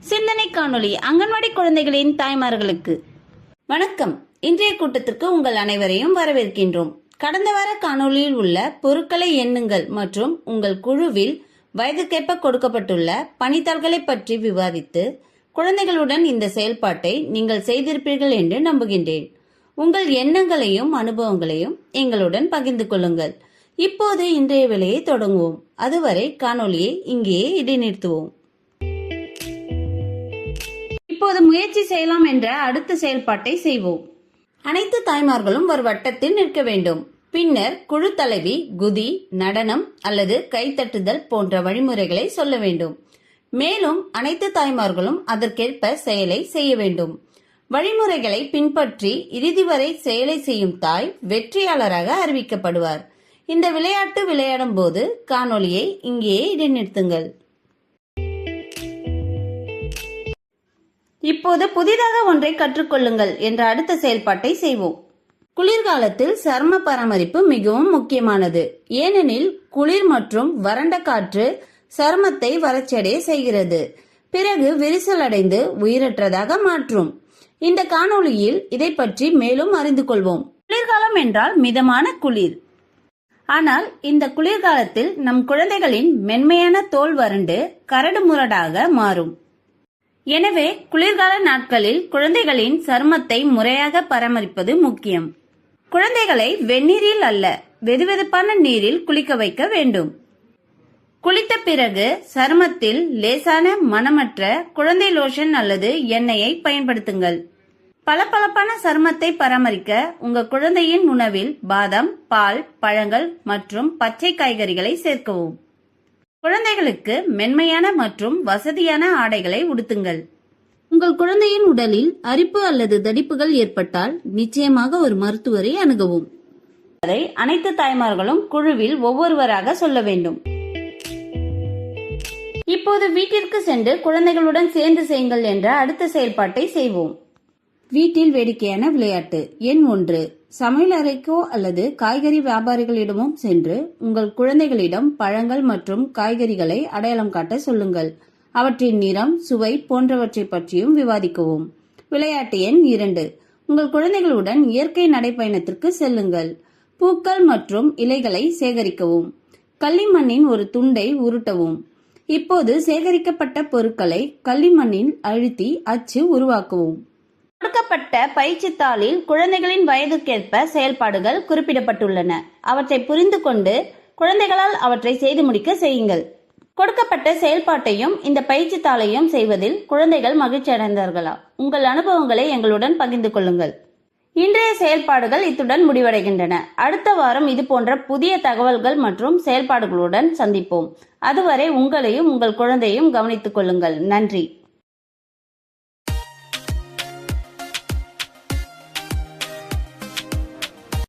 சிந்தனை காணொளி அங்கன்வாடி குழந்தைகளின் தாய்மார்களுக்கு வணக்கம். இன்றைய கூட்டத்திற்கு உங்கள் அனைவரையும் வரவேற்கின்றோம். கடந்த வார காணொளியில் உள்ள பொருட்களை எண்ணுங்கள் மற்றும் உங்கள் குழுவில் வயதுக்கேற்ப கொடுக்கப்பட்டுள்ள பணித்தாள்களை பற்றி விவாதித்து குழந்தைகளுடன் இந்த செயல்பாட்டை நீங்கள் செய்திருப்பீர்கள் என்று நம்புகின்றேன். உங்கள் எண்ணங்களையும் அனுபவங்களையும் எங்களுடன் பகிர்ந்து கொள்ளுங்கள். இப்போது இன்றைய வேலையை தொடங்குவோம். அதுவரை காணொளியை இங்கேயே இடைநிறுத்துவோம். இப்போது முயற்சி செய்யலாம் என்ற அடுத்த செயல்பாட்டை செய்வோம். அனைத்து தாய்மார்களும் ஒரு வட்டத்தில் நிற்க வேண்டும். பின்னர் குழு தலைவி குதி, நடனம் அல்லது கைத்தட்டுதல் போன்ற வழிமுறைகளை சொல்ல வேண்டும். மேலும் அனைத்து தாய்மார்களும் அதற்கேற்ப செயலை செய்ய வேண்டும். வழிமுறைகளை பின்பற்றி இறுதி வரை செயலை செய்யும் தாய் வெற்றியாளராக அறிவிக்கப்படுவார். இந்த விளையாட்டு விளையாடும் போது காணொளியை இங்கேயே இடைநிறுத்துங்கள். இப்போது புதிதாக ஒன்றை கற்றுக்கொள்ளுங்கள் என்ற அடுத்த செயல்பாட்டை செய்வோம். குளிர்காலத்தில் சரும பராமரிப்பு மிகவும் முக்கியமானது. ஏனெனில் குளிர் மற்றும் வறண்ட காற்று சருமத்தை வறட்சியடைய செய்கிறது. பிறகு விரிசல் அடைந்து உயிரற்றதாக மாற்றும். இந்த காணொளியில் இதை பற்றி மேலும் அறிந்து கொள்வோம். குளிர்காலம் என்றால் மிதமான குளிர். ஆனால் இந்த குளிர்காலத்தில் நம் குழந்தைகளின் மென்மையான தோல் வறண்டு கரடு முரடாக மாறும். எனவே குளிர்கால நாட்களில் குழந்தைகளின் சருமத்தை முறையாக பராமரிப்பது முக்கியம். குழந்தைகளை வெந்நீரில் அல்ல, வெதுவெதுப்பான நீரில் குளிக்க வைக்க வேண்டும். குளித்த பிறகு சருமத்தில் லேசான மணமற்ற குழந்தை லோஷன் அல்லது எண்ணெயை பயன்படுத்துங்கள். பளபளப்பான சருமத்தை பராமரிக்க உங்கள் குழந்தையின் உணவில் பாதாம், பால், பழங்கள் மற்றும் பச்சை காய்கறிகளை சேர்க்கவும். குழந்தைகளுக்கு மென்மையான மற்றும் வசதியான ஆடைகளை உடுத்துங்கள். உங்கள் குழந்தையின் உடலில் அரிப்பு அல்லது தடிப்புகள் ஏற்பட்டால் நிச்சயமாக ஒரு மருத்துவரை அணுகவும். அதை அனைத்து தாய்மார்களும் குழுவில் ஒவ்வொருவராக சொல்ல வேண்டும். இப்போது வீட்டிற்கு சென்று குழந்தைகளுடன் சேர்ந்து செய்யுங்கள் என்ற அடுத்த செயல்பாட்டை செய்வோம். வீட்டில் வேடிக்கையான விளையாட்டு எண் 1. சமையல் அறைக்கோ அல்லது காய்கறி வியாபாரிகளிடமும் சென்று உங்கள் குழந்தைகளிடம் பழங்கள் மற்றும் காய்கறிகளை அடையாளம் காட்ட சொல்லுங்கள். அவற்றின் நிறம், சுவை போன்றவற்றை பற்றியும் விவாதிக்கவும். விளையாட்டு எண் 2. உங்கள் குழந்தைகளுடன் இயற்கை நடைப்பயணத்திற்கு செல்லுங்கள். பூக்கள் மற்றும் இலைகளை சேகரிக்கவும். களிமண்ணின் ஒரு துண்டை உருட்டவும். இப்போது சேகரிக்கப்பட்ட பொருட்களை களிமண்ணில் அழுத்தி அச்சு உருவாக்கவும். கொடுக்கப்பட்ட பயிற்சி தாளில் குழந்தைகளின் வயதுக்கேற்ப செயல்பாடுகள் குறிப்பிடப்பட்டுள்ளன. அவற்றை புரிந்து கொண்டு குழந்தைகளால் அவற்றை செய்து முடிக்க செய்யுங்கள். கொடுக்கப்பட்ட செயல்பாட்டையும் இந்த பயிற்சி தாளையும் செய்வதில் குழந்தைகள் மகிழ்ச்சி அடைந்தார்களா? உங்கள் அனுபவங்களை எங்களுடன் பகிர்ந்து கொள்ளுங்கள். இன்றைய செயல்பாடுகள் இத்துடன் முடிவடைகின்றன. அடுத்த வாரம் இது போன்ற புதிய தகவல்கள் மற்றும் செயல்பாடுகளுடன் சந்திப்போம். அதுவரை உங்களையும் உங்கள் குழந்தையும் கவனித்துக் கொள்ளுங்கள். நன்றி.